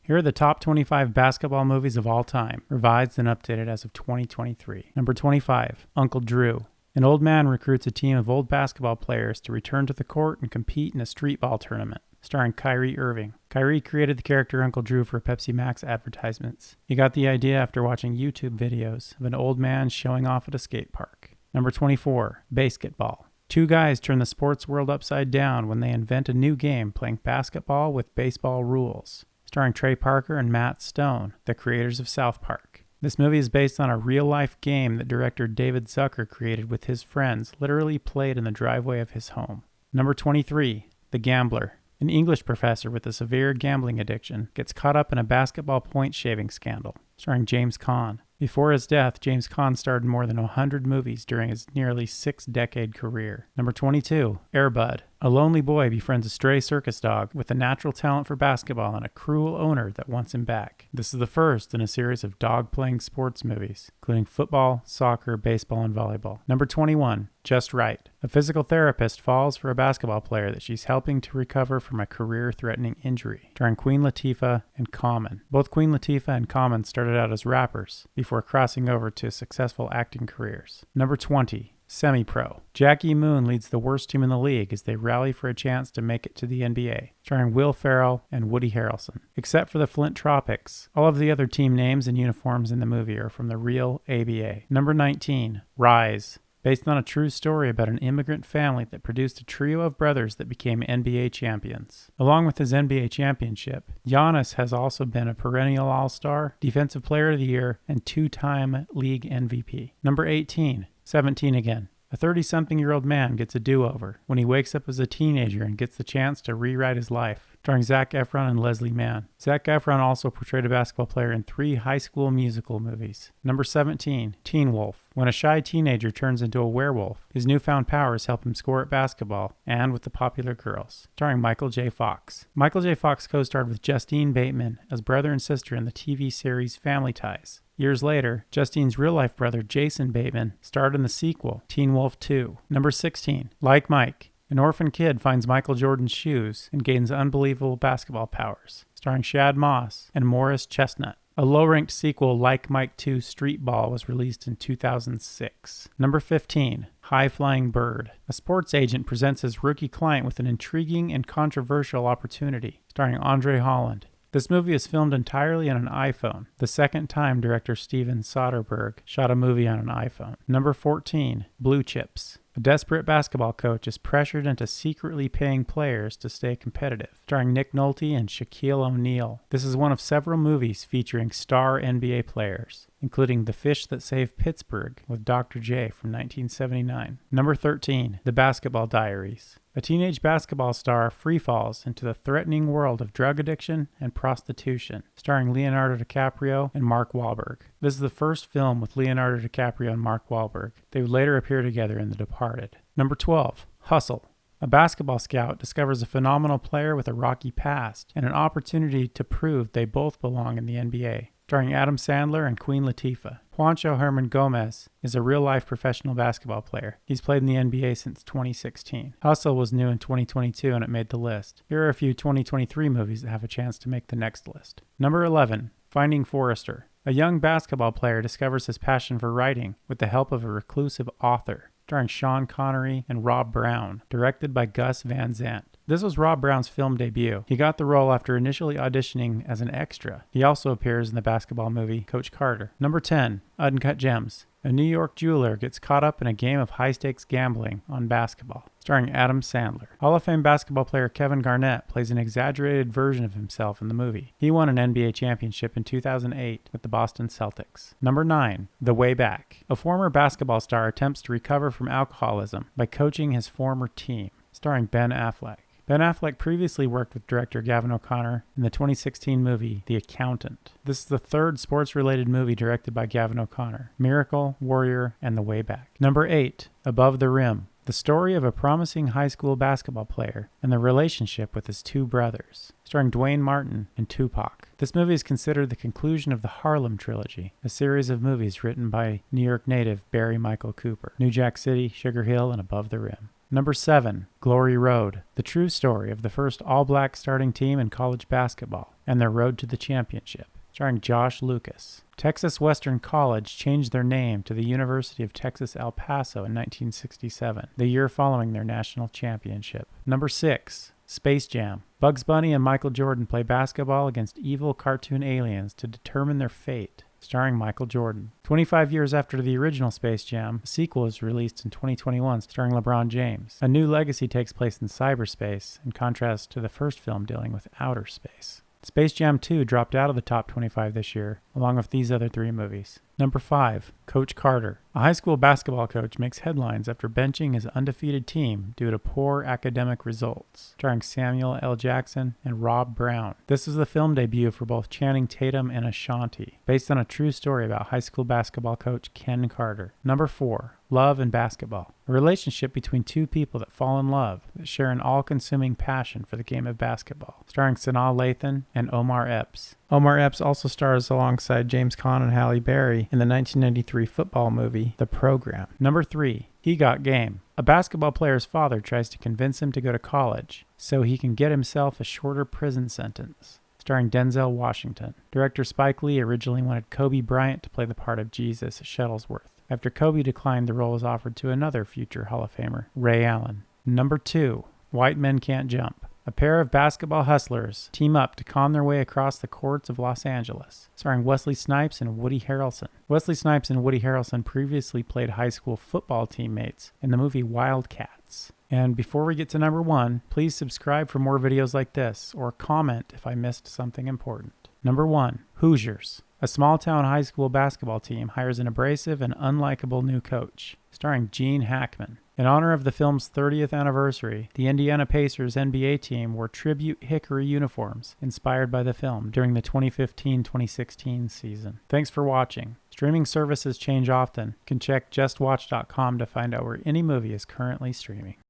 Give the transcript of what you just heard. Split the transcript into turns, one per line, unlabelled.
Here are the top 25 basketball movies of all time, revised and updated as of 2023. Number 25, Uncle Drew. An old man recruits a team of old basketball players to return to the court and compete in a street ball tournament, starring Kyrie Irving. Kyrie created the character Uncle Drew for Pepsi Max advertisements. He got the idea after watching YouTube videos of an old man showing off at a skate park. Number 24, Basketball. Two guys turn the sports world upside down when they invent a new game playing basketball with baseball rules, starring Trey Parker and Matt Stone, the creators of South Park. This movie is based on a real-life game that director David Zucker created with his friends, literally played in the driveway of his home. Number 23, The Gambler. An English professor with a severe gambling addiction gets caught up in a basketball point shaving scandal, starring James Caan. Before his death, James Caan starred in more than 100 movies during his nearly 6-decade career. Number 22, Air Bud. A lonely boy befriends a stray circus dog with a natural talent for basketball and a cruel owner that wants him back. This is the first in a series of dog-playing sports movies, including football, soccer, baseball, and volleyball. Number 21, Just Right. A physical therapist falls for a basketball player that she's helping to recover from a career-threatening injury, starring Queen Latifah and Common. Both Queen Latifah and Common started out as rappers before crossing over to successful acting careers. Number 20, Semi-Pro. Jackie Moon leads the worst team in the league as they rally for a chance to make it to the NBA, starring Will Ferrell and Woody Harrelson. Except for the Flint Tropics, all of the other team names and uniforms in the movie are from the real ABA. Number 19, Rise. Based on a true story about an immigrant family that produced a trio of brothers that became NBA champions. Along with his NBA championship, Giannis has also been a perennial All-Star, Defensive Player of the Year, and 2-time League MVP. Number 18, 17 Again. A 30-something-year-old man gets a do-over when he wakes up as a teenager and gets the chance to rewrite his life, starring Zac Efron and Leslie Mann. Zac Efron also portrayed a basketball player in 3 High School Musical movies. Number 17, Teen Wolf. When a shy teenager turns into a werewolf, his newfound powers help him score at basketball and with the popular girls, starring Michael J. Fox. Michael J. Fox co-starred with Justine Bateman as brother and sister in the TV series Family Ties. Years later, Justine's real-life brother Jason Bateman starred in the sequel, Teen Wolf 2. Number 16, Like Mike. An orphan kid finds Michael Jordan's shoes and gains unbelievable basketball powers, starring Shad Moss and Morris Chestnut. A low-ranked sequel, Like Mike 2 Street Ball, was released in 2006. Number 15, High Flying Bird. A sports agent presents his rookie client with an intriguing and controversial opportunity, starring Andre Holland. This movie is filmed entirely on an iPhone, the second time director Steven Soderbergh shot a movie on an iPhone. Number 14, Blue Chips. A desperate basketball coach is pressured into secretly paying players to stay competitive, starring Nick Nolte and Shaquille O'Neal. This is one of several movies featuring star NBA players, including The Fish That Saved Pittsburgh with Dr. J from 1979. Number 13, The Basketball Diaries. A teenage basketball star freefalls into the threatening world of drug addiction and prostitution, starring Leonardo DiCaprio and Mark Wahlberg. This is the first film with Leonardo DiCaprio and Mark Wahlberg. They would later appear together in The Departed. Number 12, Hustle. A basketball scout discovers a phenomenal player with a rocky past and an opportunity to prove they both belong in the NBA, starring Adam Sandler and Queen Latifah. Juancho Herman Gomez is a real-life professional basketball player. He's played in the NBA since 2016. Hustle was new in 2022 and it made the list. Here are a few 2023 movies that have a chance to make the next list. Number 11, Finding Forrester. A young basketball player discovers his passion for writing with the help of a reclusive author, starring Sean Connery and Rob Brown, directed by Gus Van Sant. This was Rob Brown's film debut. He got the role after initially auditioning as an extra. He also appears in the basketball movie Coach Carter. Number 10, Uncut Gems. A New York jeweler gets caught up in a game of high-stakes gambling on basketball, starring Adam Sandler. Hall of Fame basketball player Kevin Garnett plays an exaggerated version of himself in the movie. He won an NBA championship in 2008 with the Boston Celtics. Number 9, The Way Back. A former basketball star attempts to recover from alcoholism by coaching his former team, starring Ben Affleck. Ben Affleck previously worked with director Gavin O'Connor in the 2016 movie The Accountant. This is the third sports-related movie directed by Gavin O'Connor: Miracle, Warrior, and The Way Back. Number 8, Above the Rim. The story of a promising high school basketball player and the relationship with his 2 brothers, starring Dwayne Martin and Tupac. This movie is considered the conclusion of the Harlem Trilogy, a series of movies written by New York native Barry Michael Cooper: New Jack City, Sugar Hill, and Above the Rim. Number 7, Glory Road, the true story of the first all-black starting team in college basketball and their road to the championship, starring Josh Lucas. Texas Western College changed their name to the University of Texas El Paso in 1967, the year following their national championship. Number 6, Space Jam. Bugs Bunny and Michael Jordan play basketball against evil cartoon aliens to determine their fate, starring Michael Jordan. 25 years after the original Space Jam, a sequel is released in 2021 starring LeBron James. A new legacy takes place in cyberspace, in contrast to the first film dealing with outer space. Space Jam 2 dropped out of the top 25 this year, along with these other 3 movies. Number 5, Coach Carter. A high school basketball coach makes headlines after benching his undefeated team due to poor academic results, starring Samuel L. Jackson and Rob Brown. This was the film debut for both Channing Tatum and Ashanti, based on a true story about high school basketball coach Ken Carter. Number 4, Love and Basketball. A relationship between 2 people that fall in love, that share an all-consuming passion for the game of basketball, starring Sanaa Lathan and Omar Epps. Omar Epps also stars alongside James Caan and Halle Berry in the 1993 football movie, The Program. Number 3, He Got Game. A basketball player's father tries to convince him to go to college so he can get himself a shorter prison sentence, starring Denzel Washington. Director Spike Lee originally wanted Kobe Bryant to play the part of Jesus Shuttlesworth. After Kobe declined, the role was offered to another future Hall of Famer, Ray Allen. Number 2, White Men Can't Jump. A pair of basketball hustlers team up to con their way across the courts of Los Angeles, starring Wesley Snipes and Woody Harrelson. Wesley Snipes and Woody Harrelson previously played high school football teammates in the movie Wildcats. And before we get to number 1, please subscribe for more videos like this, or comment if I missed something important. Number 1, Hoosiers. A small-town high school basketball team hires an abrasive and unlikable new coach, starring Gene Hackman. In honor of the film's 30th anniversary, the Indiana Pacers NBA team wore tribute Hickory uniforms inspired by the film during the 2015-2016 season. Thanks for watching. Streaming services change often. You can check justwatch.com to find out where any movie is currently streaming.